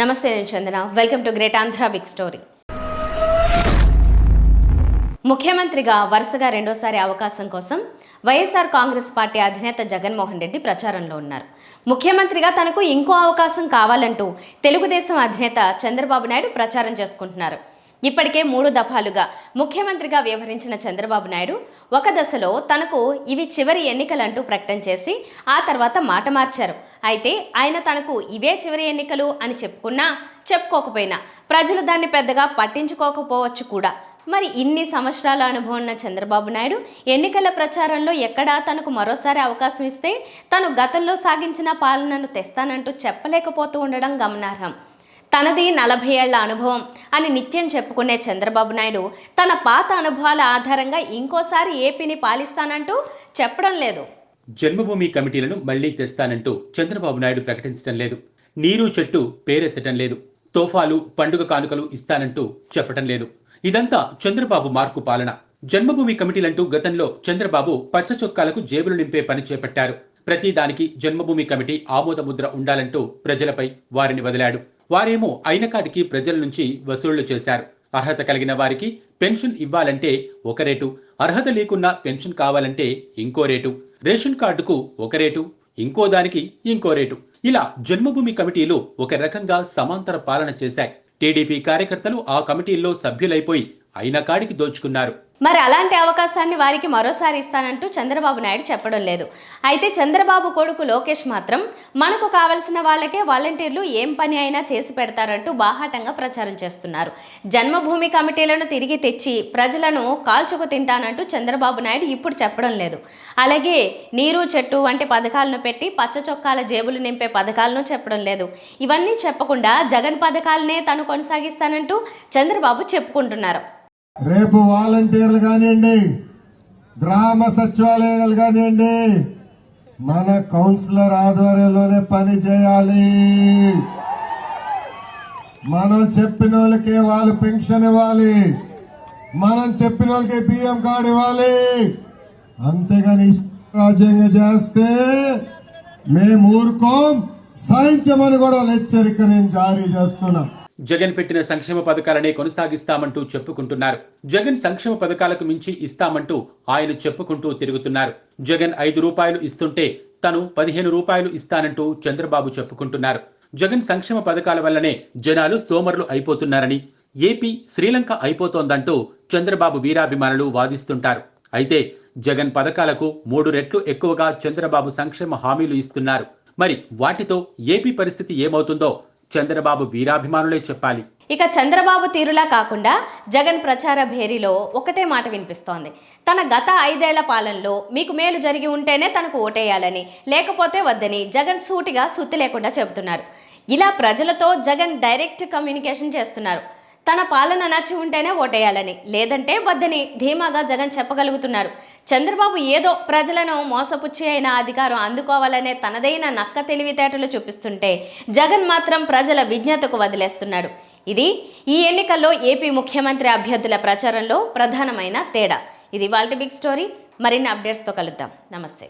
నమస్తే నేను Chandana. Welcome to great Andhra big story. ముఖ్యమంత్రిగా వరుసగా రెండోసారి అవకాశం కోసం వైఎస్ఆర్ కాంగ్రెస్ పార్టీ అధినేత జగన్మోహన్ రెడ్డి ప్రచారంలో ఉన్నారు. ముఖ్యమంత్రిగా తనకు ఇంకో అవకాశం కావాలంటూ తెలుగుదేశం అధినేత చంద్రబాబు నాయుడు ప్రచారం చేసుకుంటున్నారు. ఇప్పటికే 3 దఫాలుగా ముఖ్యమంత్రిగా వ్యవహరించిన చంద్రబాబు నాయుడు ఒక దశలో తనకు ఇవి చివరి ఎన్నికలంటూ ప్రకటన చేసి ఆ తర్వాత మాట మార్చారు. అయితే ఆయన తనకు ఇవే చివరి ఎన్నికలు అని చెప్పుకున్నా చెప్పుకోకపోయినా ప్రజలు దాన్ని పెద్దగా పట్టించుకోకపోవచ్చు కూడా. మరి ఇన్ని సంవత్సరాల అనుభవం ఉన్న చంద్రబాబు నాయుడు ఎన్నికల ప్రచారంలో ఎక్కడా తనకు మరోసారి అవకాశం ఇస్తే తను గతంలో సాగించిన పాలనను తెస్తానంటూ చెప్పలేకపోతూ ఉండడం గమనార్హం. తనది 40 ఏళ్ల అనుభవం అని నిత్యం చెప్పుకునే చంద్రబాబు నాయుడు తన పాత అనుభవాల ఆధారంగా ఇంకోసారి ఏపీని పాలిస్తానంటూ చెప్పడం లేదు. జన్మభూమి కమిటీలను మళ్లీ తెస్తానంటూ చంద్రబాబు నాయుడు ప్రకటించడం లేదు. నీరు చెట్టు పేరెత్తడం లేదు. తోఫాలు పండుగ కానుకలు ఇస్తానంటూ చెప్పడం లేదు. ఇదంతా చంద్రబాబు మార్కు పాలన. జన్మభూమి కమిటీలంటూ గతంలో చంద్రబాబు పచ్చ చొక్కాలకు జేబులు నింపే పని చేపట్టారు. ప్రతి దానికి జన్మభూమి కమిటీ ఆమోద ముద్ర ఉండాలంటూ ప్రజలపై వారిని వదిలాడు. వారేమో అయిన కాడికి ప్రజల నుంచి వసూళ్లు చేశారు. అర్హత కలిగిన వారికి పెన్షన్ ఇవ్వాలంటే ఒక రేటు, అర్హత లేకున్నా పెన్షన్ కావాలంటే ఇంకో రేటు, రేషన్ కార్డుకు ఒక రేటు, ఇంకో దానికి ఇంకో రేటు. ఇలా జన్మభూమి కమిటీలు ఒక రకంగా సమాంతర పాలన చేశాయి. టీడీపీ కార్యకర్తలు ఆ కమిటీల్లో సభ్యులైపోయి అయిన కాడికి దోచుకున్నారు. మరి అలాంటి అవకాశాన్ని వారికి మరోసారి ఇస్తానంటూ చంద్రబాబు నాయుడు చెప్పడం లేదు. అయితే చంద్రబాబు కొడుకు లోకేష్ మాత్రం మనకు కావలసిన వాళ్ళకే వాలంటీర్లు ఏం పని అయినా చేసి పెడతారంటూ బాహాటంగా ప్రచారం చేస్తున్నారు. జన్మభూమి కమిటీలను తిరిగి తెచ్చి ప్రజలను కాల్చుకు తింటానంటూ చంద్రబాబు నాయుడు ఇప్పుడు చెప్పడం లేదు. అలాగే నీరు చెట్టు వంటి పథకాలను పెట్టి పచ్చ చొక్కాల జేబులు నింపే పథకాలను చెప్పడం లేదు. ఇవన్నీ చెప్పకుండా జగన్ పథకాలనే తను కొనసాగిస్తానంటూ చంద్రబాబు చెప్పుకుంటున్నారు. రేపు వాలంటీర్లు కానివ్వండి, గ్రామ సచివాలయాలు కానివ్వండి, మన కౌన్సిలర్ ఆధ్వర్యంలోనే పని చేయాలి. మనం చెప్పిన వాళ్ళకి వాళ్ళు పెన్షన్ ఇవ్వాలి, మనం చెప్పిన వాళ్ళకి బియ్యం కార్డు ఇవ్వాలి. అంతేగాని రాజ్యాంగం చేస్తే మేము ఊరుకోం, సాయించమని కూడా హెచ్చరిక నేను జారీ చేస్తున్నాం. జగన్ పెట్టిన సంక్షేమ పథకాలనే కొనసాగిస్తామంటూ చెప్పుకుంటున్నారు. జగన్ సంక్షేమ పథకాలకు మించి ఇస్తామంటూ ఆయన చెప్పుకుంటూ తిరుగుతున్నారు. జగన్ 5 రూపాయలు ఇస్తుంటే తను 15 రూపాయలు ఇస్తానంటూ చంద్రబాబు చెప్పుకుంటున్నారు. జగన్ సంక్షేమ పథకాల వల్లనే జనాలు సోమరులు అయిపోతున్నారని, ఏపీ శ్రీలంక అయిపోతోందంటూ చంద్రబాబు వీరాభిమానులు వాదిస్తుంటారు. అయితే జగన్ పథకాలకు 3 రెట్లు ఎక్కువగా చంద్రబాబు సంక్షేమ హామీలు ఇస్తున్నారు. మరి వాటితో ఏపీ పరిస్థితి ఏమవుతుందో చంద్రబాబు వీరాభిమానులే చెప్పాలి. ఇక చంద్రబాబు తీరులా కాకుండా జగన్ ప్రచార భేరీలో ఒకటే మాట వినిపిస్తోంది. తన గత 5 ఏళ్ల పాలనలో మీకు మేలు జరిగి ఉంటేనే తనకు ఓటేయాలని, లేకపోతే వద్దని జగన్ సూటిగా సుత్తి లేకుండా చెబుతున్నారు. ఇలా ప్రజలతో జగన్ డైరెక్ట్ కమ్యూనికేషన్ చేస్తున్నారు. తన పాలన నచ్చి ఉంటేనే ఓటేయాలని, లేదంటే వద్దని ధీమాగా జగన్ చెప్పగలుగుతున్నారు. చంద్రబాబు ఏదో ప్రజలను మోసపుచ్చి అయిన అధికారం అందుకోవాలనే తనదైన నక్క తెలివితేటలు చూపిస్తుంటే జగన్ మాత్రం ప్రజల విజ్ఞతకు వదిలేస్తున్నాడు. ఇది ఈ ఎన్నికల్లో ఏపీ ముఖ్యమంత్రి అభ్యర్థుల ప్రచారంలో ప్రధానమైన తేడా. ఇది ఇవాల్టి బిగ్ స్టోరీ. మరిన్ని అప్డేట్స్తో కలుద్దాం. నమస్తే.